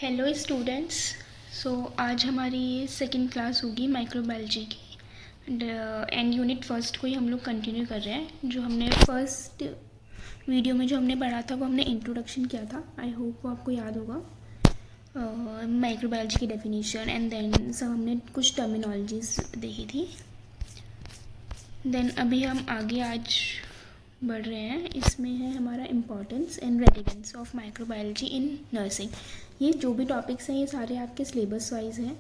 Hello students. आज हमारी second class होगी माइक्रोबायोलॉजी की एंड यूनिट फर्स्ट को ही हम लोग कंटिन्यू कर रहे हैं। जो हमने फर्स्ट वीडियो में जो हमने पढ़ा था वो हमने इंट्रोडक्शन किया था। आई होप वो आपको याद होगा। माइक्रोबायोलॉजी की डेफिनेशन एंड देन सब हमने कुछ टर्मिनोलॉजीज देखी थी। देन अभी हम आगे आज बढ़ रहे हैं। इसमें है हमारा importance and relevance of microbiology in nursing. ये जो भी टॉपिक्स हैं ये सारे आपके सिलेबस वाइज हैं,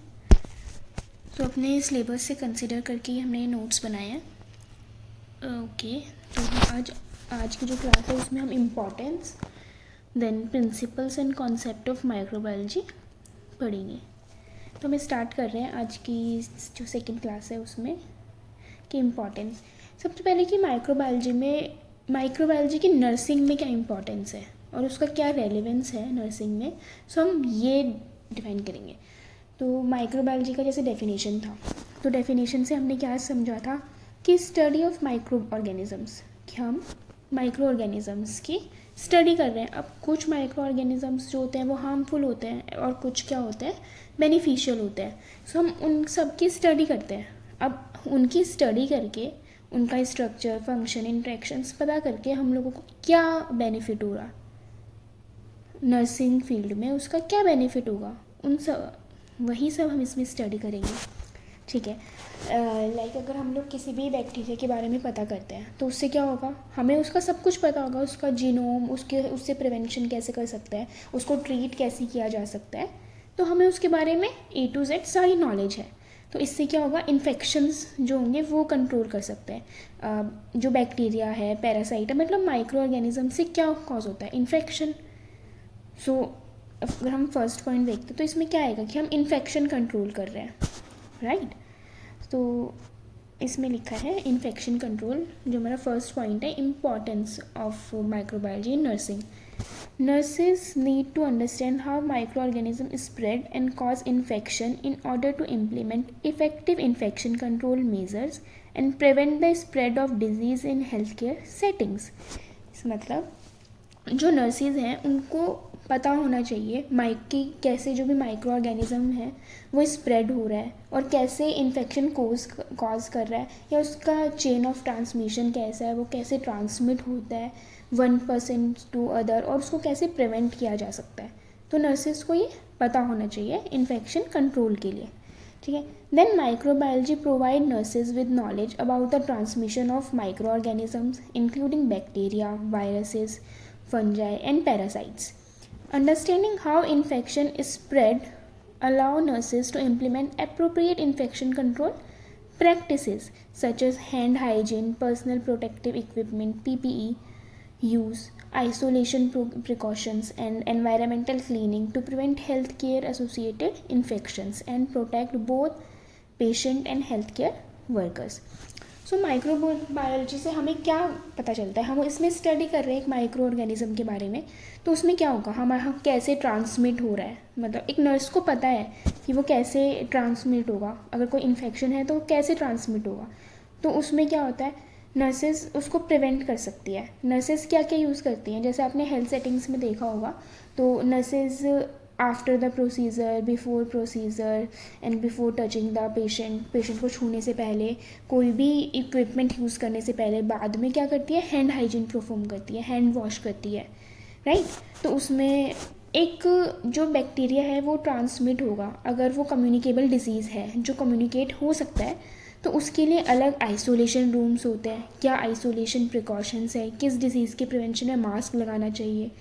तो अपने सिलेबस से कंसिडर करके हमने नोट्स बनाए हैं। ओके, तो आज की जो क्लास है उसमें हम importance then principles and concept of microbiology पढ़ेंगे। तो हम स्टार्ट कर रहे हैं आज की जो सेकेंड क्लास है उसमें कि इम्पोर्टेंस। सबसे पहले कि माइक्रोबायोलॉजी की नर्सिंग में क्या इम्पोर्टेंस है और उसका क्या रेलेवेंस है नर्सिंग में, सो हम ये डिफाइन करेंगे। तो माइक्रोबायोलॉजी का जैसे डेफिनेशन था, तो डेफिनेशन से हमने क्या समझा था कि स्टडी ऑफ माइक्रो ऑर्गेनिजम्स, कि हम माइक्रो ऑर्गेनिजम्स की स्टडी कर रहे हैं। अब कुछ माइक्रो ऑर्गेनिजम्स जो होते हैं वो हार्मफुल होते हैं और कुछ क्या होते हैं बेनिफिशियल होते हैं। सो हम उन सब की स्टडी करते हैं। अब उनकी स्टडी करके उनका स्ट्रक्चर, फंक्शन, इंट्रैक्शंस पता करके हम लोगों को क्या बेनिफिट हो रहा नर्सिंग फील्ड में, उसका क्या बेनिफिट होगा, उन सब वही सब हम इसमें स्टडी करेंगे। ठीक है। लाइक अगर हम लोग किसी भी बैक्टीरिया के बारे में पता करते हैं तो उससे क्या होगा, हमें उसका सब कुछ पता होगा, उसका जीनोम, उससे प्रिवेंशन कैसे कर सकते हैं, उसको ट्रीट कैसे किया जा सकता है। तो हमें उसके बारे में A to Z सारी नॉलेज है। तो इससे क्या होगा, इन्फेक्शंस जो होंगे वो कंट्रोल कर सकते हैं। जो बैक्टीरिया है, पैरासाइट है, मतलब माइक्रो ऑर्गेनिज्म से क्या कॉज होता है, इन्फेक्शन। सो अगर हम फर्स्ट पॉइंट देखते तो इसमें क्या आएगा कि हम इन्फेक्शन कंट्रोल कर रहे हैं, राइट। तो इसमें लिखा है इन्फेक्शन कंट्रोल, जो हमारा फर्स्ट पॉइंट है, importance of microbiology in nursing. Nurses need to understand how microorganisms spread and cause infection in order to implement effective infection control measures and prevent the spread of disease in healthcare settings. इस मतलब जो nurses हैं उनको पता होना चाहिए कि कैसे जो भी माइक्रो ऑर्गेनिज्म है वो स्प्रेड हो रहा है और कैसे इन्फेक्शन कॉज कर रहा है, या उसका चेन ऑफ ट्रांसमिशन कैसा है, वो कैसे ट्रांसमिट होता है वन पर्सन टू अदर, और उसको कैसे प्रिवेंट किया जा सकता है। तो नर्सिस को ये पता होना चाहिए इन्फेक्शन कंट्रोल के लिए। ठीक है। Then microbiology provide nurses with knowledge about the transmission of microorganisms including bacteria, viruses, fungi and parasites. Understanding how infection is spread allow nurses to implement appropriate infection control practices such as hand hygiene, personal protective equipment, PPE use, isolation precautions and environmental cleaning to prevent healthcare associated infections and protect both patient and healthcare workers. So microbiology से हमें क्या पता चलता है, हम इसमें study कर रहे हैं एक माइक्रो ऑर्गेनिज्म के बारे में। तो उसमें क्या होगा, हमारा कैसे ट्रांसमिट हो रहा है, मतलब एक नर्स को पता है कि वो कैसे ट्रांसमिट होगा, अगर कोई इन्फेक्शन है तो कैसे ट्रांसमिट होगा। तो उसमें क्या होता है, नर्सेज उसको प्रिवेंट कर सकती है। नर्सेज क्या क्या यूज़ करती हैं, जैसे आपने हेल्थ सेटिंग्स में देखा होगा, तो nurses after the procedure, before procedure and before touching the patient को छूने से पहले, कोई भी इक्विपमेंट यूज़ करने से पहले, बाद में क्या करती है, हैंड हाइजीन परफॉर्म करती है, हैंड वॉश करती है, राइट। तो उसमें एक जो बैक्टीरिया है वो ट्रांसमिट होगा, अगर वो कम्युनिकेबल डिजीज़ है जो कम्युनिकेट हो सकता है, तो उसके लिए अलग आइसोलेशन रूम्स होते हैं। क्या आइसोलेशन प्रिकॉशंस है, किस डिजीज़ के प्रिवेंशन में मास्क लगाना चाहिए,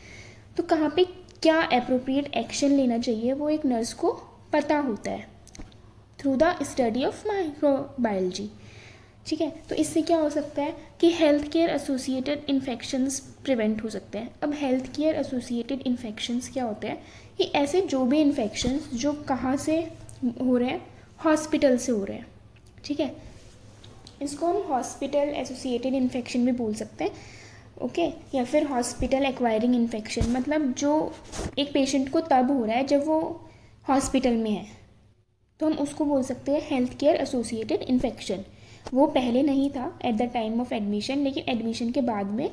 तो कहाँ पे क्या एप्रोप्रिएट एक्शन लेना चाहिए, वो एक नर्स को पता होता है through the study of microbiology. ठीक है। तो इससे क्या हो सकता है कि health care associated infections prevent हो सकते हैं। अब हेल्थ केयर एसोसिएटेड इन्फेक्शंस क्या होते हैं, कि ऐसे जो भी इन्फेक्शंस जो कहाँ से हो रहे हैं, हॉस्पिटल से हो रहे हैं। ठीक है, इसको हम हॉस्पिटल एसोसिएटेड इन्फेक्शन भी बोल सकते हैं, ओके। या फिर हॉस्पिटल एक्वायरिंग इन्फेक्शन, मतलब जो एक पेशेंट को तब हो रहा है जब वो हॉस्पिटल में है, तो हम उसको बोल सकते हैं हेल्थ केयर एसोसिएटेड इन्फेक्शन। वो पहले नहीं था at the time of admission, लेकिन एडमिशन के बाद में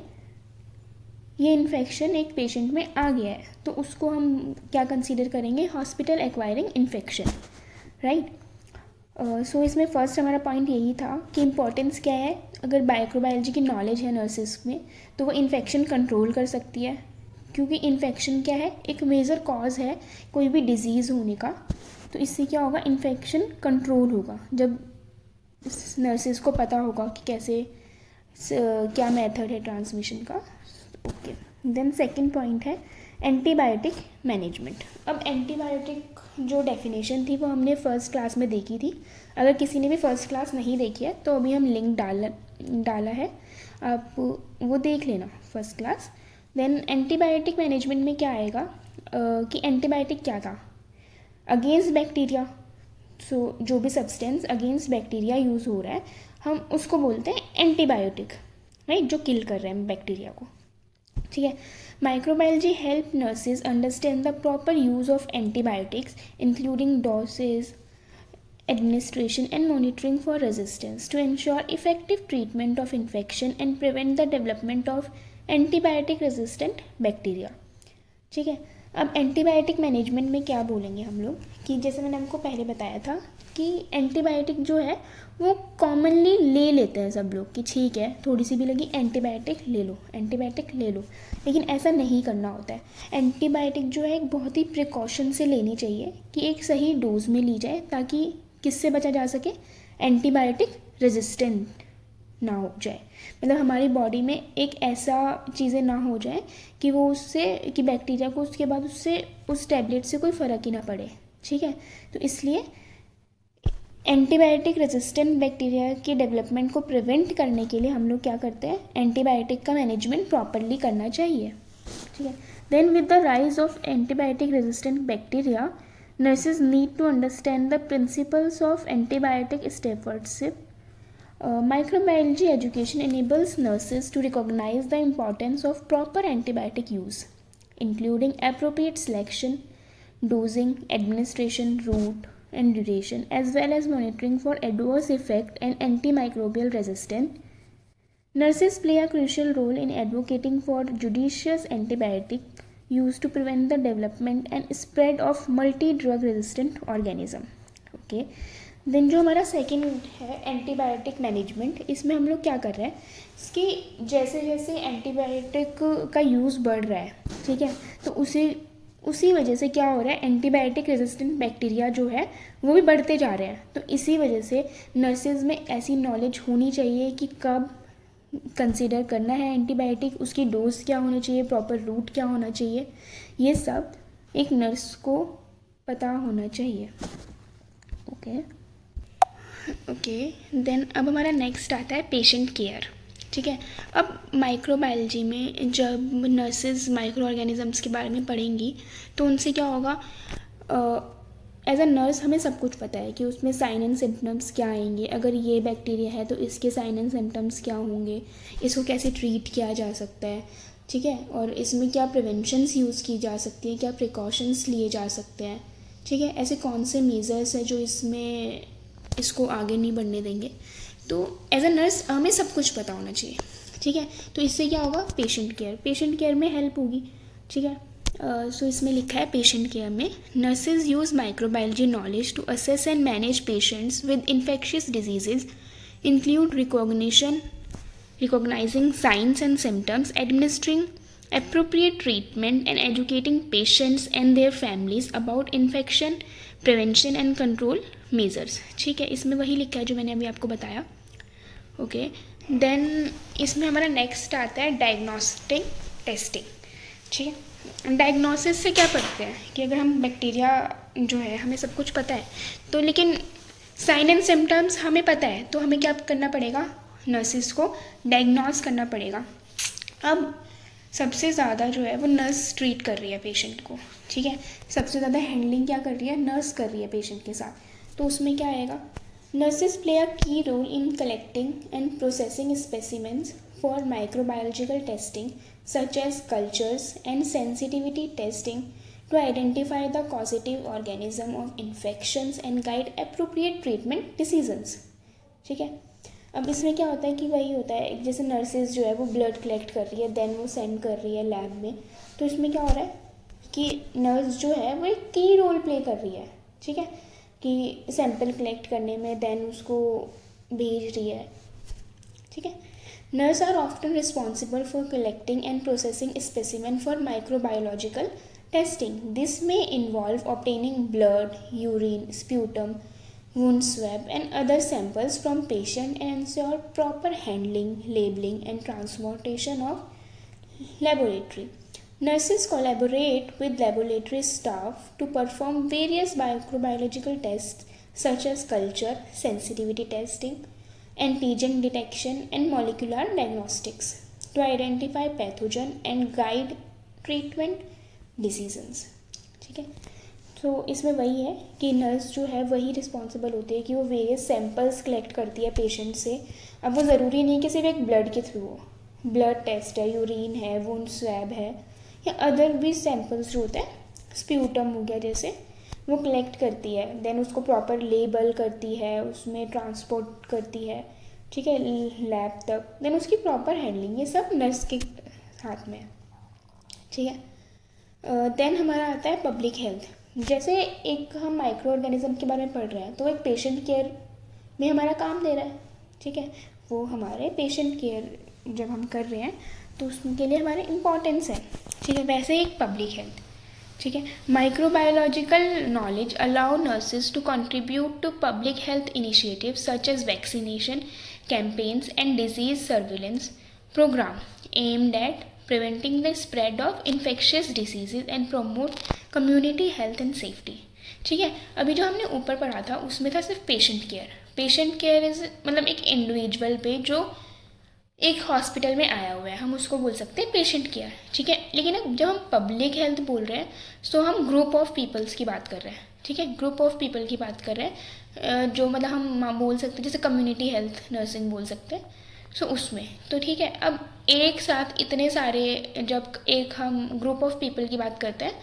ये इन्फेक्शन एक पेशेंट में आ गया है, तो उसको हम क्या कंसीडर करेंगे, हॉस्पिटल एक्वायरिंग इन्फेक्शन, राइट। सो इसमें फर्स्ट हमारा पॉइंट यही था कि इम्पॉर्टेंस क्या है, अगर माइक्रोबायोलॉजी की नॉलेज है नर्सिस में तो वो इन्फेक्शन कंट्रोल कर सकती है, क्योंकि इन्फेक्शन क्या है, एक मेजर कॉज है कोई भी डिजीज़ होने का। तो इससे क्या होगा, इन्फेक्शन कंट्रोल होगा जब नर्सिस को पता होगा कि कैसे क्या मेथड है ट्रांसमिशन का। ओके, देन सेकंड पॉइंट है एंटीबायोटिक मैनेजमेंट। अब एंटीबायोटिक जो डेफिनेशन थी वो हमने फर्स्ट क्लास में देखी थी। अगर किसी ने भी फर्स्ट क्लास नहीं देखी है तो अभी हम लिंक डाला है, आप वो देख लेना first class. Then antibiotic management में क्या आएगा कि एंटीबायोटिक क्या था, अगेंस्ट बैक्टीरिया। सो जो भी सब्सटेंस अगेंस्ट बैक्टीरिया यूज़ हो रहा है हम उसको बोलते हैं एंटीबायोटिक, राइट, जो किल कर रहे हैं बैक्टीरिया को, ठीक है। Microbiology help nurses understand the proper use of antibiotics including dosage, administration and monitoring for resistance to ensure effective treatment of infection and prevent the development of antibiotic resistant bacteria, ठीक है। अब antibiotic management में क्या बोलेंगे हम लोग कि जैसे मैंने आपको पहले बताया था कि एंटीबायोटिक जो है वो कॉमनली ले लेते हैं सब लोग कि ठीक है थोड़ी सी भी लगी एंटीबायोटिक ले लो, एंटीबायोटिक ले लो, लेकिन ऐसा नहीं करना होता है। एंटीबायोटिक जो है एक बहुत ही प्रिकॉशन से लेनी चाहिए कि एक सही डोज में ली जाए ताकि किससे बचा जा सके, एंटीबायोटिक रेजिस्टेंट ना हो जाए, मतलब हमारी बॉडी में एक ऐसा चीज़ें ना हो जाए कि वो उससे कि बैक्टीरिया को उसके बाद उससे उस टैबलेट से कोई फ़र्क ही ना पड़े, ठीक है। तो इसलिए एंटीबायोटिक रेजिस्टेंट बैक्टीरिया के डेवलपमेंट को प्रिवेंट करने के लिए हम लोग क्या करते हैं, एंटीबायोटिक का मैनेजमेंट प्रॉपरली करना चाहिए, ठीक है। Then with the rise of antibiotic resistant bacteria nurses need to understand the principles of antibiotic stewardship. Microbiology education enables nurses to recognize the importance of proper antibiotic use, including appropriate selection, dosing, administration, route, and duration, as well as monitoring for adverse effect and antimicrobial resistance. Nurses play a crucial role in advocating for judicious antibiotic used to prevent the development and spread of multi-drug resistant organism. Okay, then जो हमारा second है antibiotic management, इसमें हम लोग क्या कर रहे हैं इसकी जैसे जैसे एंटीबायोटिक का यूज़ बढ़ रहा है, ठीक है, तो उसी वजह से क्या हो रहा है, एंटीबायोटिक रेजिस्टेंट बैक्टीरिया जो है वो भी बढ़ते जा रहे हैं। तो इसी वजह से नर्सेज में ऐसी नॉलेज होनी चाहिए कि कब कंसीडर करना है एंटीबायोटिक, उसकी डोज क्या होनी चाहिए, प्रॉपर रूट क्या होना चाहिए, ये सब एक नर्स को पता होना चाहिए। ओके, देन अब हमारा नेक्स्ट आता है पेशेंट केयर, ठीक है। अब माइक्रोबायोलॉजी में जब नर्सेज माइक्रो ऑर्गेनिजम्स के बारे में पढ़ेंगी तो उनसे क्या होगा, एज अ नर्स हमें सब कुछ पता है कि उसमें साइन एंड सिम्टम्स क्या आएंगे, अगर ये बैक्टीरिया है तो इसके साइन एंड सिम्टम्स क्या होंगे, इसको कैसे ट्रीट किया जा सकता है, ठीक है, और इसमें क्या प्रिवेंशंस यूज़ की जा सकती है, क्या प्रिकॉशंस लिए जा सकते हैं, ठीक है, ऐसे कौन से मेजर्स हैं जो इसमें इसको आगे नहीं बढ़ने देंगे। तो एज अ नर्स हमें सब कुछ पता होना चाहिए, ठीक है। तो इससे क्या होगा, पेशेंट केयर में हेल्प होगी, ठीक है। सो इसमें लिखा है पेशेंट केयर में nurses use microbiology knowledge to assess and manage patients with infectious diseases, include recognizing signs and symptoms, administering appropriate treatment, and educating patients and their families about infection prevention and control measures, ठीक है। इसमें वही लिखा है जो मैंने अभी आपको बताया। ओके, देन इसमें हमारा नेक्स्ट आता है डायग्नोस्टिक टेस्टिंग, ठीक है। डायग्नोसिस से क्या पढ़ते हैं कि अगर हम बैक्टीरिया जो है हमें सब कुछ पता है तो, लेकिन साइन एंड सिम्टम्स हमें पता है तो हमें क्या करना पड़ेगा, नर्सिस को डायग्नोस करना पड़ेगा। अब सबसे ज़्यादा जो है वो नर्स ट्रीट कर रही है पेशेंट को, ठीक है, सबसे ज़्यादा हैंडलिंग क्या कर रही है, नर्स कर रही है पेशेंट के साथ। तो उसमें क्या आएगा, nurses play a key role in collecting and processing specimens for microbiological testing such as cultures and sensitivity testing to identify the causative organism of infections and guide appropriate treatment decisions, ठीक है। अब इसमें क्या होता है कि वही होता है, जैसे नर्सेज जो है वो ब्लड कलेक्ट कर रही है, देन वो सेंड कर रही है लैब में। तो इसमें क्या हो रहा है कि नर्स जो है वो एक की रोल प्ले कर रही है, ठीक है, कि सैंपल कलेक्ट करने में, देन उसको भेज रही है, ठीक है। Nurse are often responsible for collecting and processing specimen for microbiological testing. This may involve obtaining blood, urine, sputum, wound swab, and other samples from patient and ensure proper handling, labeling, and transportation of laboratory. Nurses collaborate with laboratory staff to perform various microbiological tests such as culture, sensitivity testing, antigen detection, and molecular diagnostics to identify pathogen and guide treatment decisions, ठीक है। तो इसमें वही है कि nurse जो है वही रिस्पॉन्सिबल होती है कि वो वेरियस सैम्पल्स कलेक्ट करती है पेशेंट से। अब वो ज़रूरी नहीं कि सिर्फ एक ब्लड के थ्रू हो, ब्लड टेस्ट है, यूरिन है, वुंड स्वैब है, या अदर भी सैम्पल्स जो होते हैं, स्प्यूटम हो गया जैसे, वो कलेक्ट करती है, देन उसको प्रॉपर लेबल करती है, उसमें ट्रांसपोर्ट करती है, ठीक है, लैब तक, देन उसकी प्रॉपर हैंडलिंग, ये सब नर्स के हाथ में है, ठीक है। देन हमारा आता है पब्लिक हेल्थ। जैसे एक हम माइक्रो ऑर्गेनिज्म के बारे में पढ़ रहे हैं, तो एक पेशेंट केयर में हमारा काम दे रहा है, ठीक है, वो हमारे पेशेंट केयर जब हम कर रहे हैं तो उसके लिए हमारे इम्पोर्टेंस है, ठीक है। वैसे ही एक पब्लिक हेल्थ, ठीक है। Microbiological knowledge allow nurses to contribute to public health initiative such as vaccination campaigns and disease surveillance program aimed at preventing the spread of infectious diseases and promote community health and safety, ठीक है। अभी जो हमने ऊपर पढ़ा था उसमें था सिर्फ patient care. Patient care is मतलब एक इंडिविजुअल पे जो एक हॉस्पिटल में आया हुआ है, हम उसको बोल सकते हैं पेशेंट केयर, ठीक है। लेकिन अब जब हम पब्लिक हेल्थ बोल रहे हैं तो हम ग्रुप ऑफ पीपल्स की बात कर रहे हैं, ठीक है, ग्रुप ऑफ पीपल की बात कर रहे हैं, जो मतलब हम बोल सकते हैं जैसे कम्युनिटी हेल्थ नर्सिंग बोल सकते हैं, सो उसमें तो ठीक है। अब एक साथ इतने सारे, जब एक हम ग्रुप ऑफ पीपल की बात करते हैं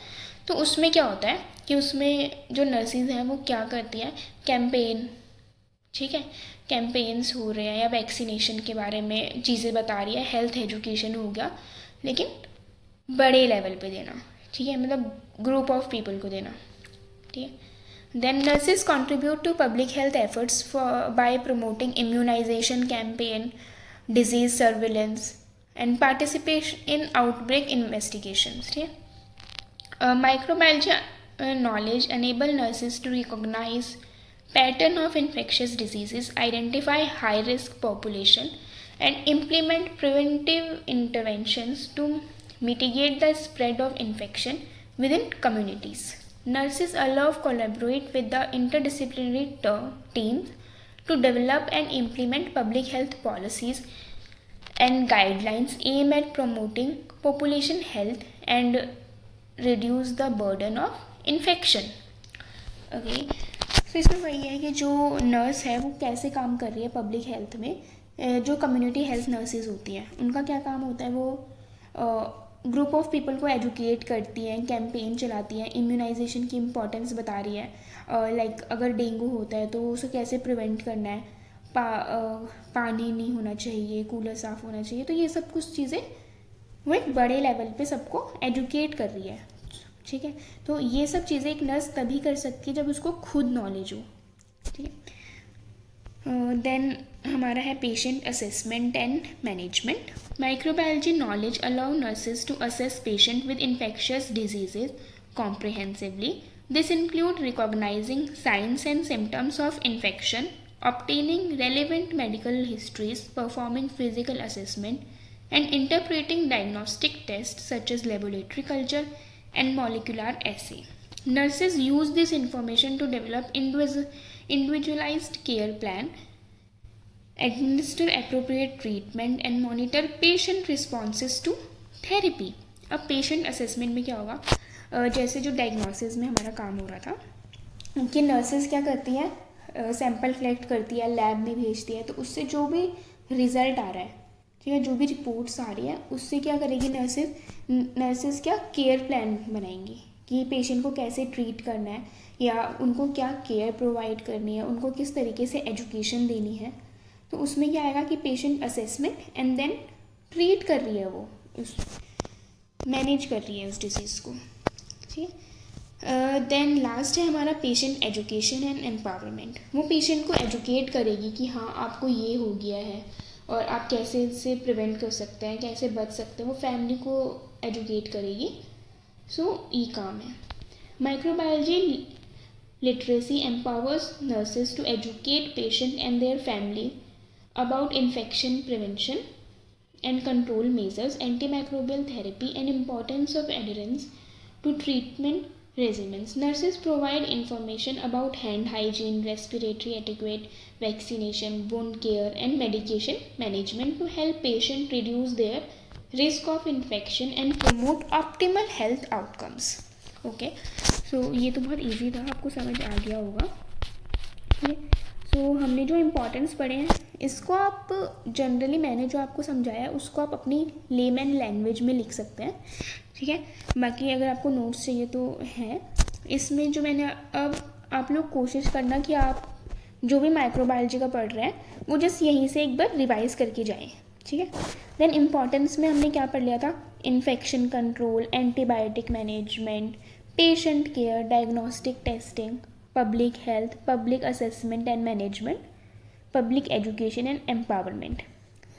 तो उसमें क्या होता है कि उसमें जो नर्सिस हैं वो क्या करती हैं, कैंपेन, ठीक है, कैंपेन्स हो रहे हैं या वैक्सीनेशन के बारे में चीज़ें बता रही है, हेल्थ एजुकेशन हो गया, लेकिन बड़े लेवल पे देना, ठीक है, मतलब ग्रुप ऑफ पीपल को देना, ठीक है। Then nurses contribute to public health efforts by promoting immunization campaign, disease surveillance, and participation in outbreak investigations. Microbiology knowledge enable nurses to recognize pattern of infectious diseases, identify high risk population, and implement preventive interventions to mitigate the spread of infection within communities. Nurses allow collaborate with the interdisciplinary teams to develop and implement public health policies and guidelines aimed at promoting population health and reduce the burden of infection. Okay, तो इसमें वही है कि जो nurse है वो कैसे काम कर रही है पब्लिक हेल्थ में। जो कम्युनिटी हेल्थ नर्सेज होती हैं उनका क्या काम होता है, वो ग्रुप ऑफ पीपल को एजुकेट करती हैं, कैंपेन चलाती हैं, इम्यूनाइजेशन की इम्पोर्टेंस बता रही है, लाइक अगर डेंगू होता है तो उसे कैसे प्रिवेंट करना है, पानी नहीं होना चाहिए, कूलर साफ़ होना चाहिए, तो ये सब कुछ चीज़ें वो एक बड़े लेवल पे सबको एजुकेट कर रही है, ठीक है। तो ये सब चीज़ें एक नर्स तभी कर सकती है जब उसको खुद नॉलेज हो, ठीक है। देन हमारा है patient assessment and management. Microbiology knowledge allow nurses to assess patient with infectious diseases comprehensively. This include recognizing signs and symptoms of infection, obtaining relevant medical histories, performing physical assessment, and interpreting diagnostic tests such as laboratory culture and molecular assay. Nurses use this information to develop individualized care plan, administer appropriate treatment, and monitor patient responses to therapy. अब patient assessment में क्या होगा, जैसे जो diagnosis में हमारा काम हो रहा था, उनकी नर्सेज क्या करती हैं, सैंपल कलेक्ट करती है, लैब में भेजती है, तो उससे जो भी रिज़ल्ट आ रहा है, ठीक है, जो भी रिपोर्ट्स आ रही है उससे क्या करेगी नर्सेज क्या केयर प्लान बनाएंगी कि पेशेंट को कैसे ट्रीट करना है या उनको क्या केयर प्रोवाइड करनी है, उनको किस तरीके से एजुकेशन देनी है, तो उसमें क्या आएगा कि patient assessment and then treat कर रही है, वो उस मैनेज कर रही है उस डिजीज़ को, ठीक है। देन लास्ट है हमारा पेशेंट एजुकेशन एंड एम्पावरमेंट। वो पेशेंट को एजुकेट करेगी कि हाँ आपको ये हो गया है और आप कैसे इससे प्रिवेंट कर सकते हैं, कैसे बच सकते हैं, वो फैमिली को एजुकेट करेगी। सो ये काम है। Microbiology literacy empowers nurses to educate patient and their family about infection prevention and control measures, antimicrobial therapy, and importance of adherence to treatment regimens. Nurses provide information about hand hygiene, respiratory etiquette, vaccination, wound care, and medication management to help patients reduce their risk of infection and promote optimal health outcomes. Okay, so ये तो बहुत easy था, आपको समझ आ गया होगा। ठीक है, सो हमने जो इम्पोर्टेंस पढ़े हैं इसको आप जनरली मैंने जो आपको समझाया है उसको आप अपनी लेमैन लैंग्वेज में लिख सकते हैं। ठीक है, बाकी अगर आपको नोट्स चाहिए तो है इसमें जो मैंने, अब आप लोग कोशिश करना कि आप जो भी माइक्रोबायोलॉजी का पढ़ रहे हैं वो जस्ट यहीं से एक बार रिवाइज करके जाएं। ठीक है, देन इम्पॉर्टेंस में हमने क्या पढ़ लिया था, infection control, antibiotic management, patient care, diagnostic testing, public health, public assessment and management, public education and empowerment.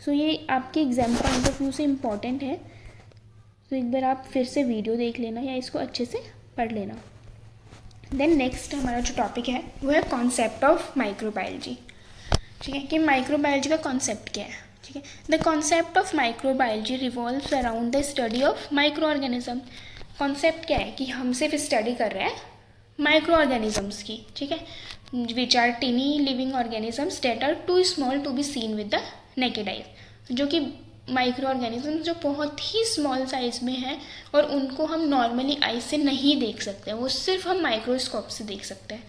So ये आपके एग्जाम पॉइंट ऑफ व्यू से इम्पॉर्टेंट है, तो एक बार आप फिर से वीडियो देख लेना या इसको अच्छे से पढ़ लेना। देन नेक्स्ट हमारा जो टॉपिक है वो है कॉन्सेप्ट ऑफ माइक्रोबायोलॉजी। ठीक है, कि माइक्रोबायोलॉजी का कॉन्सेप्ट क्या है। ठीक है, the concept of microbiology revolves around the study of micro organism. Concept क्या है कि हम सिर्फ स्टडी कर रहे हैं माइक्रो ऑर्गेनिजम्स की। ठीक है, which are tiny living organisms that are too small to be seen with the naked eye, जो कि माइक्रो ऑर्गेनिज्म जो बहुत ही स्मॉल साइज में है और उनको हम नॉर्मली आई से नहीं देख सकते, वो सिर्फ हम माइक्रोस्कोप से देख सकते हैं।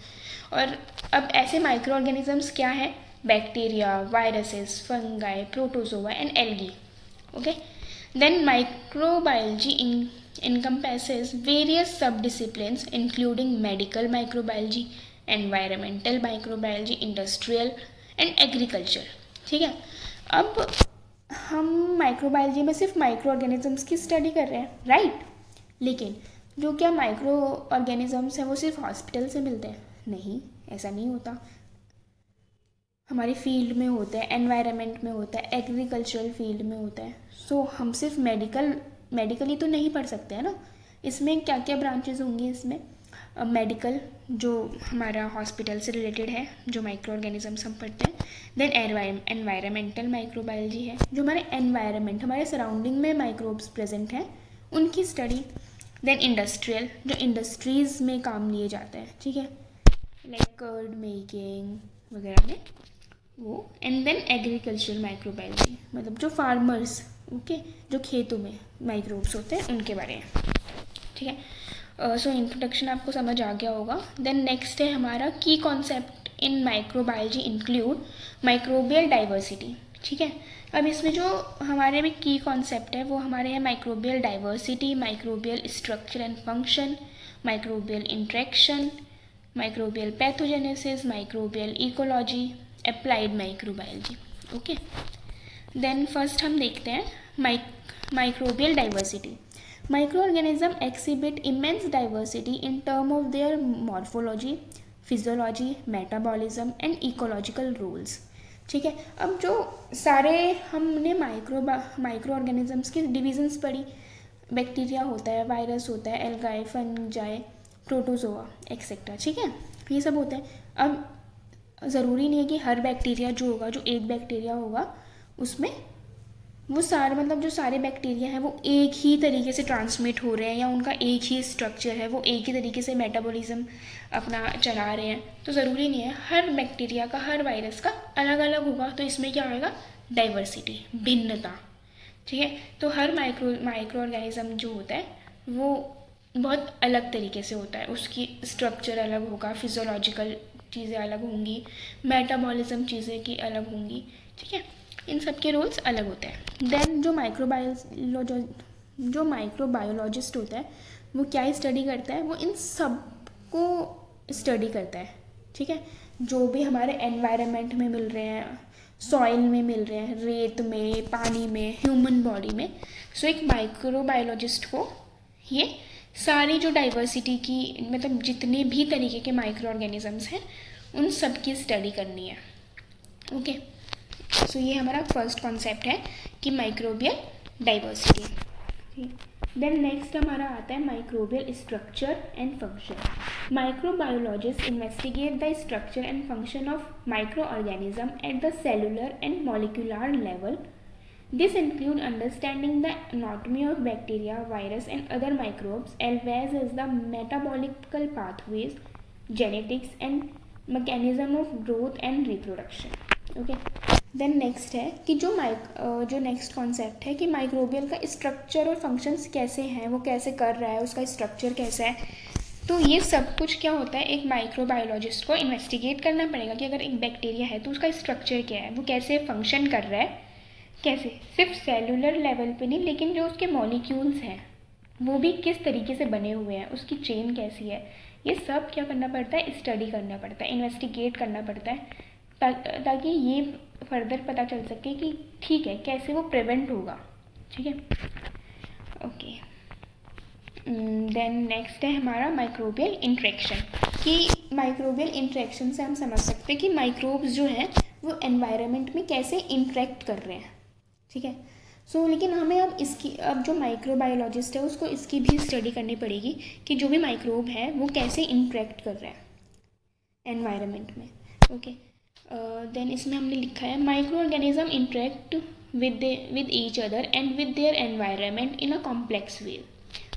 और अब ऐसे माइक्रो ऑर्गेनिजम्स क्या है, bacteria, viruses, fungi, protozoa and algae. Okay, then microbiology encompasses various subdisciplines including medical microbiology, environmental microbiology, industrial and agriculture। ठीक है, अब हम माइक्रोबायोलॉजी में सिर्फ माइक्रो ऑर्गेनिजम्स की स्टडी कर रहे हैं, राइट। लेकिन जो क्या माइक्रो ऑर्गेनिजम्स हैं वो सिर्फ हॉस्पिटल से मिलते हैं? नहीं, ऐसा नहीं होता। हमारी फील्ड में होता है, एनवायरनमेंट में होता है, एग्रीकल्चरल फील्ड में होता है। सो हम सिर्फ मेडिकली तो नहीं पढ़ सकते हैं ना। इसमें क्या क्या ब्रांचेज होंगी, इसमें मेडिकल जो हमारा हॉस्पिटल से रिलेटेड है, जो माइक्रो ऑर्गेनिजम्स हम पढ़ते हैं। देन एनवायरमेंटल माइक्रोबायोलॉजी है, जो हमारे एनवायरनमेंट, हमारे सराउंडिंग में माइक्रोब्स प्रेजेंट हैं उनकी स्टडी। देन इंडस्ट्रियल, जो इंडस्ट्रीज़ में काम लिए जाते हैं, ठीक है, लाइक कर्ड मेकिंग वगैरह में वो। एंड देन एग्रीकल्चरल माइक्रोबायोलॉजी, मतलब जो फार्मर्स, ओके, जो खेतों में माइक्रोब्स होते हैं उनके बारे में। ठीक है, सो इंट्रोडक्शन आपको समझ आ गया होगा। देन नेक्स्ट है हमारा की concept in microbiology include microbial diversity. ठीक है, अब इसमें जो हमारे में की कॉन्सेप्ट है वो हमारे हैं microbial diversity, microbial structure and function, microbial interaction, microbial pathogenesis, microbial ecology, applied microbiology. Okay, then first हम देखते हैं microbial diversity. Microorganism exhibit immense diversity in term of their morphology, physiology, metabolism and ecological roles. ठीक है, अब जो सारे हमने microorganisms की डिविजन्स पढ़ी, बैक्टीरिया होता है, वायरस होता है, एल्गाई, फंजाई, प्रोटोजोआ एक्सेट्रा। ठीक है, ये सब होता है। अब ज़रूरी नहीं है कि हर बैक्टीरिया जो होगा, जो एक बैक्टीरिया होगा उसमें वो सारे, मतलब जो सारे बैक्टीरिया हैं वो एक ही तरीके से ट्रांसमिट हो रहे हैं या उनका एक ही स्ट्रक्चर है, वो एक ही तरीके से मेटाबॉलिज्म अपना चला रहे हैं, तो ज़रूरी नहीं है। हर बैक्टीरिया का, हर वायरस का अलग अलग होगा, तो इसमें क्या होगा, डाइवर्सिटी, भिन्नता। ठीक है, तो हर माइक्रो ऑर्गेनिज्म जो होता है वो बहुत अलग तरीके से होता है, उसकी स्ट्रक्चर अलग होगा, फिजियोलॉजिकल चीज़ें अलग होंगी, मेटाबॉलिज्म चीज़ें की अलग होंगी। ठीक है, इन सब के रोल्स अलग होते हैं। देन जो माइक्रोबायोलॉजिस्ट होता है वो क्या स्टडी करता है, वो इन सब को स्टडी करता है। ठीक है, जो भी हमारे एनवायरनमेंट में मिल रहे हैं, सॉइल में मिल रहे हैं, रेत में, पानी में, ह्यूमन बॉडी में। सो एक माइक्रोबायोलॉजिस्ट को ये सारी जो डाइवर्सिटी की, मतलब जितने भी तरीके के माइक्रो ऑर्गेनिजम्स हैं उन सब की स्टडी करनी है। ओके, सो ये हमारा फर्स्ट कॉन्सेप्ट है कि माइक्रोबियल डाइवर्सिटी। देन नेक्स्ट हमारा आता है microbial structure and function. Microbiologist investigate the structure and function of micro organism at the cellular and molecular level. This includes understanding the anatomy of bacteria, virus, and other microbes, as well as the metabolical pathways, genetics, and mechanism of growth and reproduction. Okay. Then next है कि जो next concept है कि microbial का structure और functions कैसे हैं, वो कैसे कर रहा है, उसका स्ट्रक्चर कैसा है। तो ये सब कुछ क्या होता है, एक माइक्रोबायोलॉजिस्ट को इन्वेस्टिगेट करना पड़ेगा कि अगर एक बैक्टीरिया है तो उसका स्ट्रक्चर क्या है, वो कैसे फंक्शन कर रहा है, कैसे सिर्फ सेलुलर लेवल पे नहीं, लेकिन जो उसके मॉलिक्यूल्स हैं वो भी किस तरीके से बने हुए हैं, उसकी चेन कैसी है, ये सब क्या करना पड़ता है, स्टडी करना पड़ता है, इन्वेस्टिगेट करना पड़ता है, ताकि ये फर्दर पता चल सके कि ठीक है कैसे वो प्रिवेंट होगा। ठीक है, ओके। देन नेक्स्ट है हमारा माइक्रोबियल इंट्रैक्शन। कि माइक्रोबियल इंट्रैक्शन से हम समझ सकते हैं कि माइक्रोब्स जो हैं वो एनवायरनमेंट में कैसे इंट्रैक्ट कर रहे हैं। ठीक है, सो लेकिन हमें अब जो माइक्रोबायोलॉजिस्ट है उसको इसकी भी स्टडी करनी पड़ेगी कि जो भी माइक्रोब है वो कैसे इंट्रैक्ट कर रहे हैं एनवायरनमेंट में। ओके, देन इसमें हमने लिखा है micro organism interact with each other and with their environment in a complex way.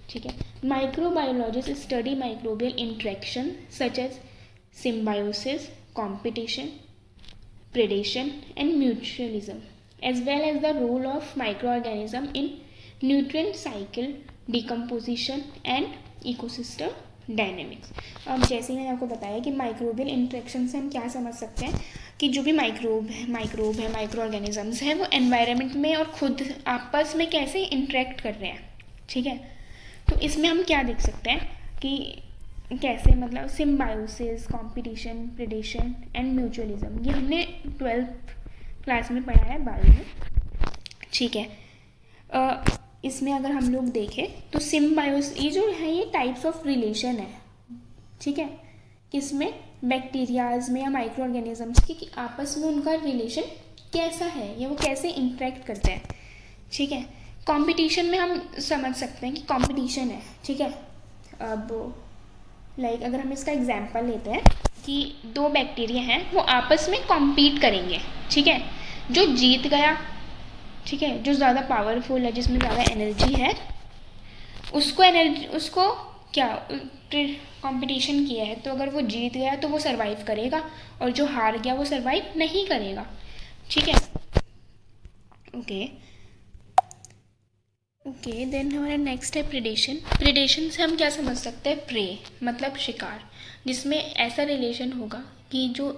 ठीक है, microbiologist study microbial interaction such as symbiosis, competition, predation and mutualism, as well as the role of microorganism in nutrient cycle, decomposition and ecosystem dynamics. अब जैसे मैंने आपको बताया कि microbial interaction से हम क्या समझ सकते हैं कि जो भी माइक्रोब है, माइक्रो ऑर्गेनिजम्स हैं, वो एनवायरनमेंट में और खुद आपस में कैसे इंट्रैक्ट कर रहे हैं। ठीक है, तो इसमें हम क्या देख सकते हैं कि कैसे, मतलब symbiosis, competition, predation and mutualism, ये हमने 12th क्लास में पढ़ा है बायो में। ठीक है, इसमें अगर हम लोग देखें तो सिम्बायोसिस ये जो है ये टाइप्स ऑफ रिलेशन है। ठीक है, किसमें, बैक्टीरियाज में या माइक्रो ऑर्गेनिजम्स की, कि आपस में उनका रिलेशन कैसा है या वो कैसे इंटरेक्ट करते हैं। ठीक है, कंपटीशन में हम समझ सकते हैं कि कंपटीशन है। ठीक है, अब लाइक अगर हम इसका एग्जांपल लेते हैं कि दो बैक्टीरिया हैं वो आपस में कॉम्पीट करेंगे। ठीक है, जो जीत गया, ठीक है, जो ज़्यादा पावरफुल है, जिसमें ज़्यादा एनर्जी है, उसको क्या कंपटीशन किया है, तो अगर वो जीत गया तो वो सरवाइव करेगा और जो हार गया वो सरवाइव नहीं करेगा। ठीक है, ओके, देन हमारा नेक्स्ट है प्रेडेशन। प्रेडेशन से हम क्या समझ सकते हैं, प्रे मतलब शिकार, जिसमें ऐसा रिलेशन होगा कि जो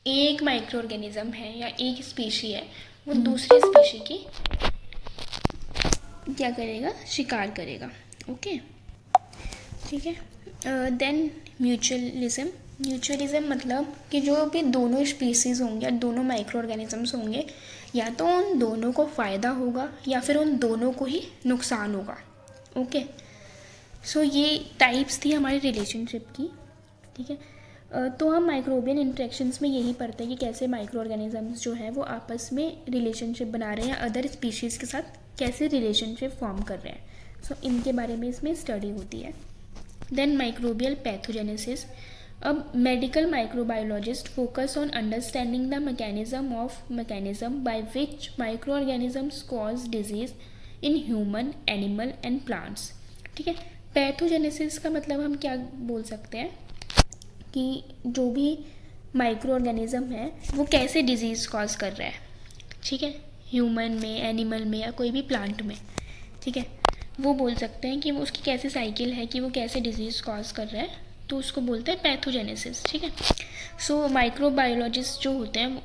एक माइक्रो ऑर्गेनिज्म है या एक स्पीशी है वो दूसरी स्पीशी की क्या करेगा, शिकार करेगा। ओके, ठीक है, देन म्यूचुअलिज्म मतलब कि जो भी दोनों स्पीसीज़ होंगे या दोनों माइक्रो ऑर्गेनिजम्स होंगे, या तो उन दोनों को फ़ायदा होगा या फिर उन दोनों को ही नुकसान होगा। ओके, सो ये टाइप्स थी हमारी रिलेशनशिप की। ठीक है, तो हम माइक्रोबियल इंट्रैक्शंस में यही पढ़ते हैं कि कैसे माइक्रो ऑर्गेनिजम्स जो है वो आपस में रिलेशनशिप बना रहे हैं, अदर स्पीशीज़ के साथ कैसे रिलेशनशिप फॉर्म कर रहे हैं। सो इनके बारे में इसमें स्टडी होती है। Then microbial pathogenesis. अब medical microbiologist focus on understanding the mechanism by which microorganisms cause disease in human, animal and plants। ठीक है, पैथोजेनेसिस का मतलब हम क्या बोल सकते हैं कि जो भी माइक्रो ऑर्गेनिज्म है वो कैसे डिजीज़ कॉज कर रहा है। ठीक है, ह्यूमन में, एनिमल में या कोई भी प्लांट में। ठीक है, वो बोल सकते हैं कि वो उसकी कैसे साइकिल है, कि वो कैसे डिजीज़ कॉज कर रहा है, तो उसको बोलते हैं पैथोजेनेसिस। ठीक है, सो माइक्रोबायोलॉजिस्ट जो होते हैं,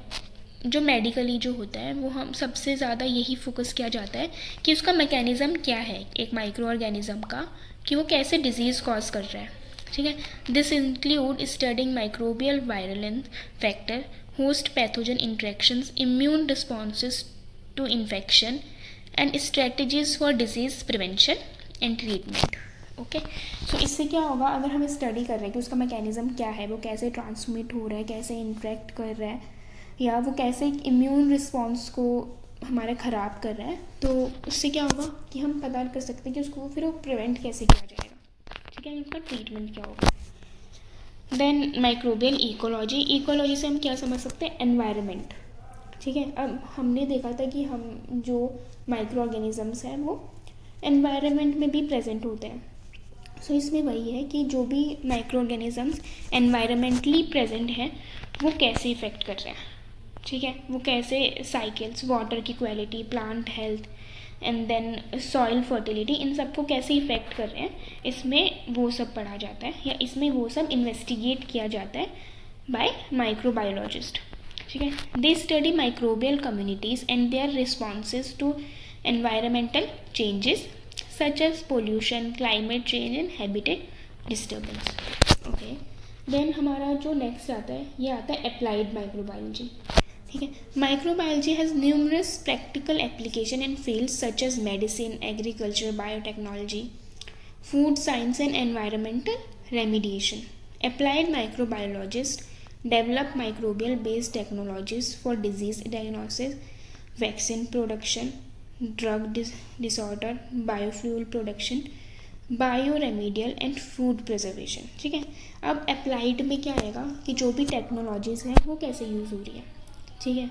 जो मेडिकली जो होता है, वो हम सबसे ज़्यादा यही फोकस किया जाता है कि उसका मैकेनिज़्म क्या है एक माइक्रो ऑर्गेनिज्म का, कि वो कैसे डिजीज़ कॉज कर रहा है। ठीक है, this include studying microbial virulence factor host pathogen interactions, immune responses to infection, and strategies for disease prevention and treatment. Okay, so इससे क्या होगा, अगर हम स्टडी कर रहे हैं कि उसका मैकेनिज़्म क्या है, वो कैसे ट्रांसमिट हो रहा है, कैसे इंटरेक्ट कर रहा है, या वो कैसे इम्यून रिस्पॉन्स को हमारे ख़राब कर रहा है, तो उससे क्या होगा कि हम पता कर सकते हैं कि उसको फिर वो प्रिवेंट कैसे किया जाएगा, ठीक है, उसका ट्रीटमेंट क्या होगा. Then microbial ecology. इकोलॉजी से हम क्या समझ सकते हैं, एनवायरनमेंट. ठीक है, अब हमने देखा था कि हम जो माइक्रो ऑर्गेनिजम्स हैं वो एनवायरनमेंट में भी प्रेजेंट होते हैं. सो इसमें वही है कि जो भी माइक्रो ऑर्गेनिजम्स एनवायरमेंटली प्रेजेंट हैं वो कैसे इफ़ेक्ट कर रहे हैं, ठीक है, वो कैसे साइकिल्स, वाटर की quality, plant health and then soil fertility, इन सबको कैसे इफ़ेक्ट कर रहे हैं, इसमें वो सब पढ़ा जाता है, या इसमें वो सब इन्वेस्टिगेट किया जाता है बाय माइक्रोबायोलॉजिस्ट. ठीक है, they study microbial communities and their responses to environmental changes such as pollution, climate change and habitat disturbance. Okay, then हमारा जो नेक्स्ट आता है ये आता है applied microbiology. ठीक है, microbiology has numerous practical application in fields such as medicine, agriculture, biotechnology, food science and environmental remediation. Applied microbiologists develop microbial based technologies for disease diagnosis, vaccine production, drug disorder, biofuel production, bioremedial and food preservation. ठीक है, अब applied में क्या आएगा कि जो भी technologies हैं वो कैसे यूज़ हो रही है. ठीक है,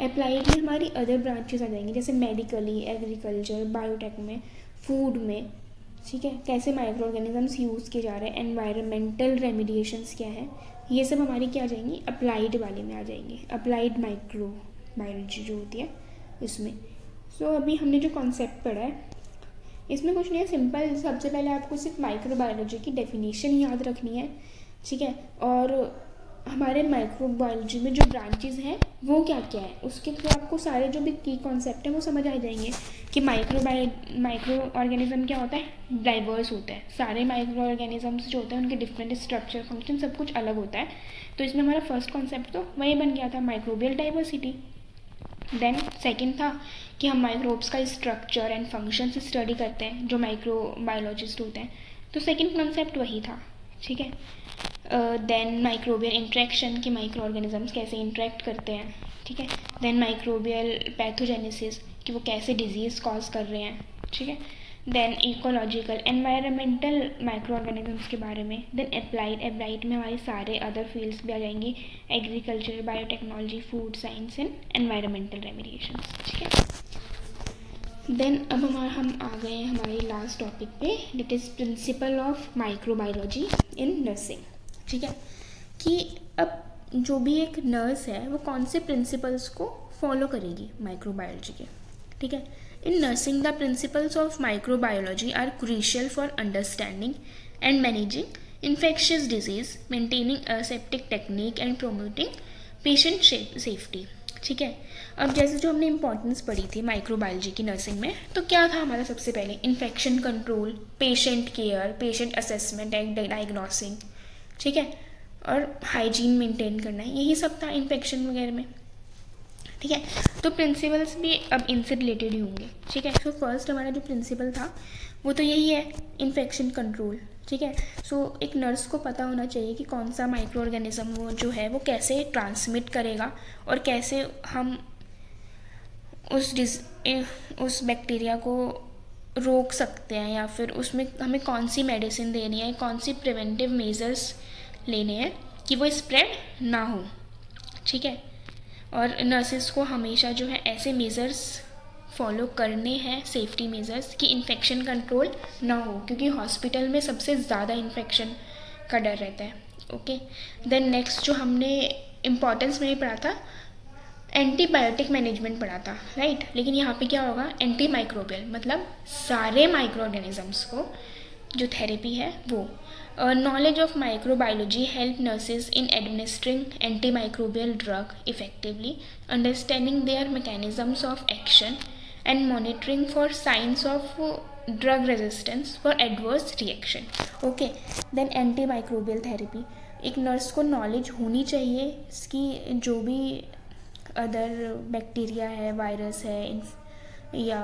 अप्लाइड में हमारी अदर ब्रांचेस आ जाएंगी जैसे मेडिकली, एग्रीकल्चर, बायोटेक में, फूड में. ठीक है, कैसे माइक्रो ऑर्गेनिजम्स यूज़ किए जा रहे हैं, एनवायरमेंटल रेमिडिएशंस क्या है, ये सब हमारी क्या आ जाएंगी, अप्लाइड वाले में आ जाएंगी. अप्लाइड माइक्रो बायोलॉजी जो होती है उसमें. सो अभी हमने जो कॉन्सेप्ट पढ़ा है इसमें कुछ नहीं है, सिंपल. सबसे पहले आपको सिर्फ माइक्रोबायोलॉजी की डेफिनेशन याद रखनी है. ठीक है, और हमारे माइक्रोबायोलॉजी में जो ब्रांचेस हैं वो क्या क्या है, उसके थ्रू आपको सारे जो भी की कॉन्सेप्ट हैं वो समझ आ जाएंगे कि माइक्रो ऑर्गेनिज्म क्या होता है, डाइवर्स होता है. सारे माइक्रो ऑर्गेनिजम्स जो होते हैं उनके डिफरेंट स्ट्रक्चर, फंक्शन, सब कुछ अलग होता है. तो इसमें हमारा फर्स्ट कॉन्सेप्ट तो वही बन गया था, माइक्रोबियल डाइवर्सिटी. देन सेकंड था कि हम माइक्रोब्स का स्ट्रक्चर एंड फंक्शन से स्टडी करते हैं जो माइक्रोबायोलॉजिस्ट होते हैं, तो सेकंड कॉन्सेप्ट वही था. ठीक है, देन माइक्रोबियल इंट्रैक्शन कि माइक्रो ऑर्गेनिजम्स कैसे इंट्रैक्ट करते हैं. ठीक है, देन माइक्रोबियल पैथोजेनेसिस कि वो कैसे डिजीज़ कॉज कर रहे हैं. ठीक है, then ecological environmental microorganisms के बारे में. देन अप्लाइड में हमारे सारे अदर फील्ड्स भी आ जाएंगी, agriculture, biotechnology, food science and environmental remediations. ठीक है, देन अब हम आ गए हमारे लास्ट टॉपिक पे, that is principle of microbiology in nursing. ठीक है, कि अब जो भी एक नर्स है वो कौन से प्रिंसिपल्स को फॉलो करेगी माइक्रोबायोलॉजी के. ठीक है, in nursing the principles of microbiology are crucial for understanding and managing infectious disease, maintaining aseptic technique and promoting patient safety. ठीक है, अब जैसे जो हमने इम्पोर्टेंस पढ़ी थी माइक्रोबायोलॉजी की नर्सिंग में, तो क्या था हमारा सबसे पहले, infection control, patient care, patient assessment and diagnosing. ठीक है, और हाइजीन मेंटेन करना है, यही सब था इन्फेक्शन वगैरह में. ठीक है, तो प्रिंसिपल्स भी अब इनसे रिलेटेड ही होंगे. ठीक है, सो फर्स्ट हमारा जो प्रिंसिपल था वो तो यही है, इन्फेक्शन कंट्रोल. ठीक है, सो एक नर्स को पता होना चाहिए कि कौन सा माइक्रो ऑर्गेनिज्म वो जो है वो कैसे ट्रांसमिट करेगा और कैसे हम उस बैक्टीरिया को रोक सकते हैं, या फिर उसमें हमें कौन सी मेडिसिन देनी है, कौन सी प्रिवेंटिव मेजर्स लेने हैं कि वो स्प्रेड ना हो. ठीक है, और नर्सिस को हमेशा जो है ऐसे मेजर्स फॉलो करने हैं, सेफ्टी मेजर्स, कि इन्फेक्शन कंट्रोल ना हो, क्योंकि हॉस्पिटल में सबसे ज़्यादा इन्फेक्शन का डर रहता है. ओके, देन नेक्स्ट जो हमने इम्पॉर्टेंस में भी पढ़ा था, एंटीबायोटिक मैनेजमेंट पढ़ा था, राइट. लेकिन यहाँ पे क्या होगा, एंटी माइक्रोबियल, मतलब सारे माइक्रो ऑर्गेनिजम्स को जो थेरेपी है वो. Knowledge of microbiology help nurses in administering antimicrobial drug effectively, understanding their mechanisms of action and monitoring for signs of drug resistance for adverse reaction. Okay, then antimicrobial therapy, एक नर्स को knowledge होनी चाहिए इसकी, जो भी other bacteria है, virus है या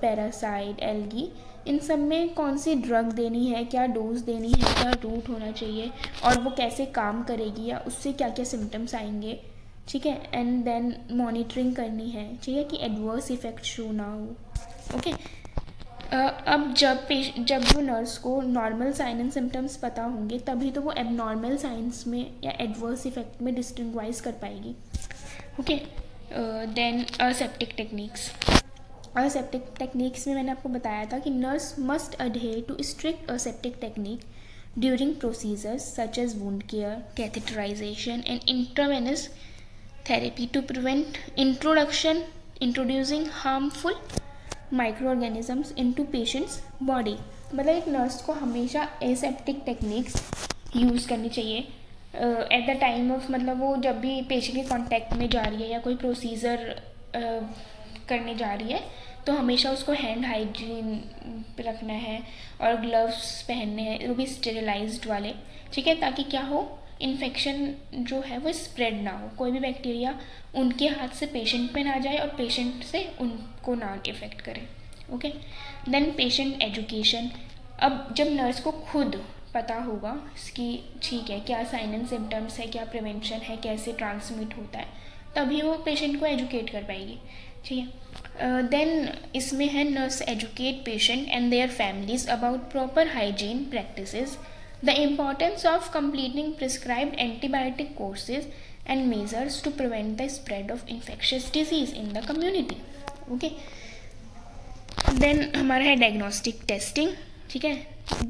पैरासाइट, एल्गी, इन सब में कौन सी ड्रग देनी है, क्या डोज देनी है, क्या रूट होना चाहिए और वो कैसे काम करेगी या उससे क्या क्या सिम्टम्स आएंगे, ठीक है। एंड देन मॉनिटरिंग करनी है, ठीक है, कि एडवर्स इफेक्ट शो ना हो। ओके, अब जब वो नर्स को नॉर्मल साइन एंड सिम्टम्स पता होंगे तभी तो वो एबनॉर्मल साइंस में या एडवर्स इफेक्ट में डिस्टिंग्वाइज कर पाएगी। Okay, then aseptic techniques. Aseptic techniques में मैंने आपको बताया था कि nurse must adhere to strict aseptic technique during procedures such as wound care, catheterization and intravenous therapy to prevent introducing harmful microorganisms into patients body. मतलब एक नर्स को हमेशा एसेप्टिक टेक्निक्स यूज़ करनी चाहिए एट द टाइम ऑफ, मतलब वो जब भी पेशेंट के कांटेक्ट में जा रही है या कोई प्रोसीजर करने जा रही है तो हमेशा उसको हैंड हाइजीन रखना है और ग्लव्स पहनने हैं, वो भी स्टेरिलाइज्ड वाले, ठीक है, ताकि क्या हो, इन्फेक्शन जो है वो स्प्रेड ना हो, कोई भी बैक्टीरिया उनके हाथ से पेशेंट पे ना जाए और पेशेंट से उनको ना इफेक्ट करे। Okay, then patient education. अब जब नर्स को खुद पता होगा कि ठीक है क्या साइन एंड सिम्टम्स है, क्या प्रिवेंशन है, कैसे ट्रांसमिट होता है, तभी वो पेशेंट को एजुकेट कर पाएगी, ठीक है। देन इसमें है nurse educate patient and their families about proper hygiene practices, the importance of completing prescribed antibiotic courses and measures to prevent the spread of infectious disease in the community. Okay, then हमारा है diagnostic testing, ठीक है।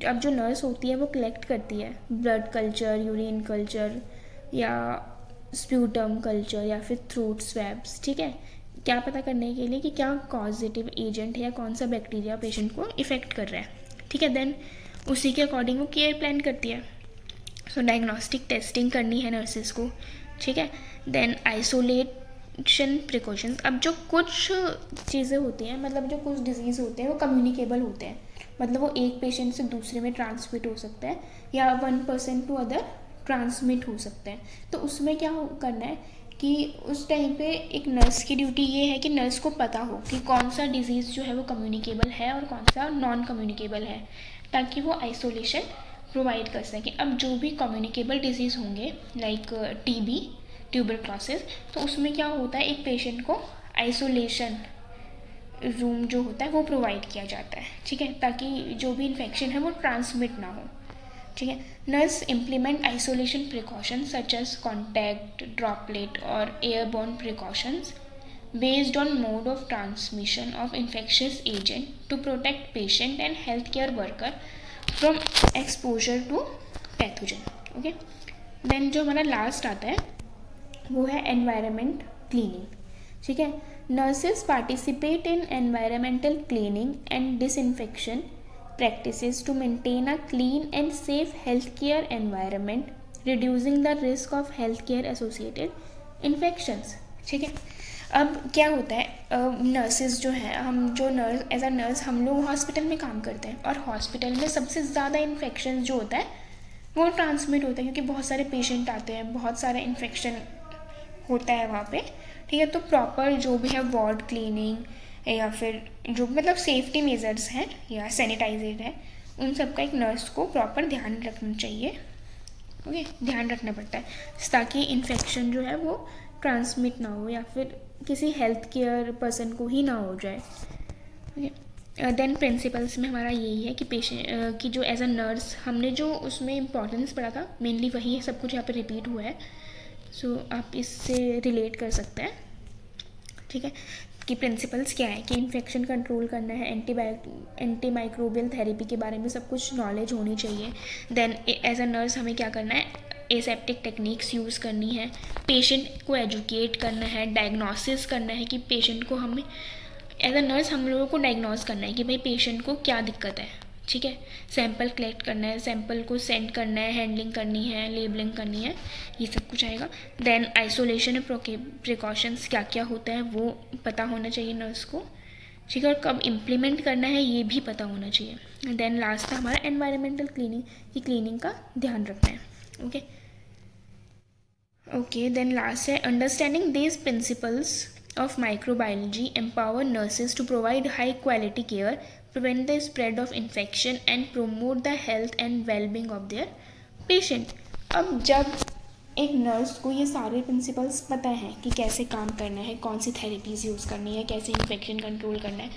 अब जो nurse होती है वो collect करती है ब्लड कल्चर, यूरिन कल्चर या स्प्यूटम कल्चर या फिर थ्रोट स्वैब्स, ठीक है, क्या पता करने के लिए कि क्या कॉजेटिव एजेंट है या कौन सा बैक्टीरिया पेशेंट को इफ़ेक्ट कर रहा है, ठीक है। देन उसी के अकॉर्डिंग वो केयर प्लान करती है। सो डायग्नोस्टिक टेस्टिंग करनी है नर्सेस को, ठीक है। Then isolation precautions. अब जो कुछ चीज़ें होती हैं, मतलब जो कुछ डिजीज़ होते हैं वो कम्युनिकेबल होते हैं, मतलब वो एक पेशेंट से दूसरे में ट्रांसमिट हो सकता है या 1% टू अदर ट्रांसमिट हो सकते हैं। तो उसमें क्या करना है कि उस टाइम पे एक नर्स की ड्यूटी ये है कि नर्स को पता हो कि कौन सा डिजीज़ जो है वो कम्युनिकेबल है और कौन सा नॉन कम्युनिकेबल है, ताकि वो आइसोलेशन प्रोवाइड कर सकें। अब जो भी कम्युनिकेबल डिजीज़ होंगे लाइक टीबी, ट्यूबरक्लोसिस, तो उसमें क्या होता है, एक पेशेंट को आइसोलेशन रूम जो होता है वो प्रोवाइड किया जाता है, ठीक है, ताकि जो भी इन्फेक्शन है वो ट्रांसमिट ना हो, ठीक है। Nurse implement isolation precaution such as contact, droplet और airborne precautions based on mode of transmission of infectious agent to protect patient and healthcare worker from exposure to pathogen। Okay, then जो हमारा last आता है वो है environment cleaning, ठीक है। Nurses participate in environmental cleaning and disinfection practices to maintain a clean and safe healthcare environment, reducing the risk of healthcare associated infections, ठीक है। अब क्या होता है, नर्सेज जो हैं, हम जो नर्स एज अ नर्स हम लोग हॉस्पिटल में काम करते हैं और हॉस्पिटल में सबसे ज़्यादा इन्फेक्शन जो होता है वो ट्रांसमिट होता है, क्योंकि बहुत सारे पेशेंट आते हैं, बहुत सारा इन्फेक्शन होता है वहाँ पे, ठीक है। तो प्रॉपर जो भी है वार्ड क्लीनिंग या फिर जो मतलब सेफ्टी मेजर्स हैं या सैनिटाइजर है, उन सब का एक नर्स को प्रॉपर ध्यान रखना चाहिए, ओके, ध्यान रखना पड़ता है, ताकि इन्फेक्शन जो है वो ट्रांसमिट ना हो या फिर किसी हेल्थ केयर पर्सन को ही ना हो जाए, ओके। देन प्रिंसिपल्स में हमारा यही है कि पेशेंट कि जो एज अ नर्स हमने जो उसमें इम्पोर्टेंस पढ़ा था मेनली वही सब कुछ यहाँ पे रिपीट हुआ है, सो आप इससे रिलेट कर सकते हैं, ठीक है, कि प्रिंसिपल्स क्या है कि इन्फेक्शन कंट्रोल करना है, एंटी माइक्रोबियल थेरेपी के बारे में सब कुछ नॉलेज होनी चाहिए। देन एज अ नर्स हमें क्या करना है, एसेप्टिक टेक्निक्स यूज़ करनी है, पेशेंट को एजुकेट करना है, डायग्नोसिस करना है कि पेशेंट को हमें एज अ नर्स हम लोगों को डायग्नोस करना है कि भाई पेशेंट को क्या दिक्कत है, ठीक है। सैंपल कलेक्ट करना है, सैंपल को सेंड करना है, हैंडलिंग करनी है, लेबलिंग करनी है, ये सब कुछ आएगा। देन आइसोलेशन प्रिकॉशंस क्या क्या होता है वो पता होना चाहिए नर्स को, ठीक है, और कब इम्प्लीमेंट करना है ये भी पता होना चाहिए। देन लास्ट था हमारा एनवायरमेंटल क्लीनिंग, की क्लीनिंग का ध्यान रखना है। ओके ओके, देन लास्ट है understanding these principles of microbiology empower nurses to provide high quality care, prevent the spread of infection and promote the health and well-being of their patient। अब जब एक नर्स को ये सारे प्रिंसिपल्स पता है कि कैसे काम करना है, कौन सी थेरेपीज़ यूज़ करनी है, कैसे इन्फेक्शन कंट्रोल करना है,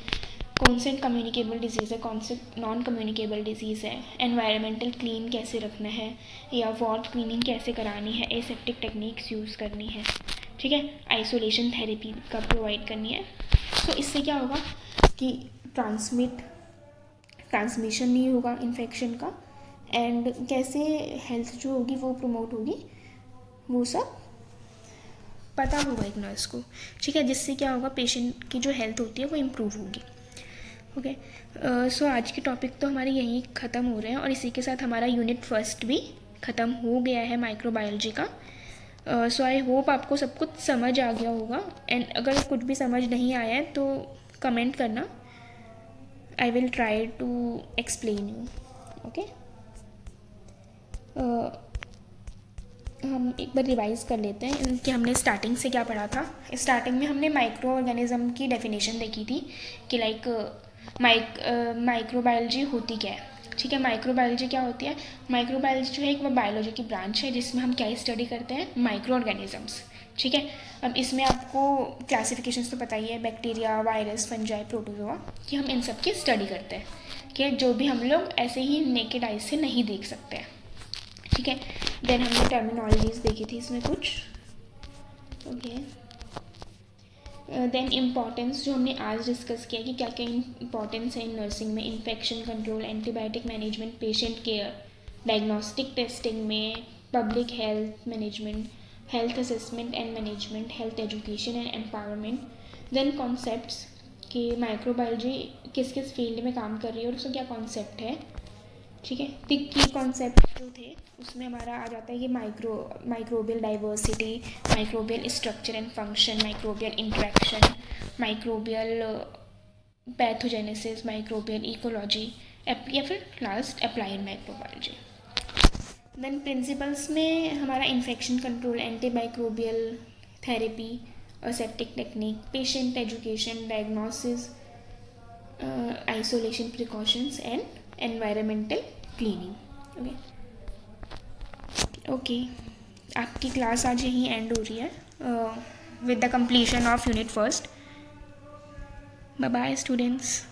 कौन से कम्युनिकेबल डिजीज़ है, कौन से नॉन कम्युनिकेबल डिजीज़ है, एनवायरमेंटल क्लीन कैसे रखना है या वार्ड क्लीनिंग कैसे करानी है, एसेप्टिक टेक्निक्स यूज़ करनी है, ठीक है, आइसोलेशन थेरेपी का प्रोवाइड करनी है। तो इससे क्या होगा कि ट्रांसमिशन नहीं होगा इन्फेक्शन का, एंड कैसे हेल्थ जो होगी वो प्रमोट होगी, वो सब पता होगा एक नर्स को, ठीक है, जिससे क्या होगा पेशेंट की जो हेल्थ होती है वो इम्प्रूव होगी। ओके, सो आज के टॉपिक तो हमारे यहीं ख़त्म हो रहे हैं और इसी के साथ हमारा यूनिट फर्स्ट भी ख़त्म हो गया है माइक्रोबायोलॉजी का। सो आई होप आपको सब कुछ समझ आ गया होगा, एंड अगर कुछ भी समझ नहीं आया है तो कमेंट करना, I will try to explain you. Okay, हम एक बार रिवाइज़ कर लेते हैं कि हमने स्टार्टिंग से क्या पढ़ा था। स्टार्टिंग में हमने माइक्रो ऑर्गेनिज़म की डेफिनेशन देखी थी कि लाइक माइक्रोबायोलॉजी होती क्या है, ठीक है। माइक्रोबायोलॉजी क्या होती है, माइक्रोबायोलॉजी जो है एक वो बायोलॉजी की ब्रांच है जिसमें हम क्या स्टडी करते हैं, माइक्रो ऑर्गेनिजम्स, ठीक है। अब इसमें आपको क्लासिफिकेशंस तो पता ही है, बैक्टीरिया, वायरस, फंजाई, प्रोटोजोआ, कि हम इन सब की स्टडी करते हैं, कि जो भी हम लोग ऐसे ही नेकेड आइज से नहीं देख सकते हैं, ठीक है। देन हमने टर्मिनोलॉजीज देखी थी इसमें कुछ। ओके, देन इम्पॉर्टेंस जो हमने आज डिस्कस किया कि क्या क्या इम्पॉर्टेंस है इन नर्सिंग में, infection control, antibiotic management, patient care, diagnostic testing में, public health management, health assessment and management, health education and empowerment. Then concepts कि माइक्रोबायोलॉजी किस किस फील्ड में काम कर रही है और उसका क्या कॉन्सेप्ट है, ठीक है। तो की कॉन्सेप्ट जो थे उसमें हमारा आ जाता है कि microbial diversity, microbial structure and function, microbial interaction, microbial pathogenesis, microbial ecology, या फिर last applied microbiology. Then principles में हमारा infection control, antimicrobial therapy, aseptic technique, patient education, diagnosis, isolation precautions and environmental cleaning. Okay, आपकी class आज यहीं end हो रही है with the completion of unit first. Bye bye students.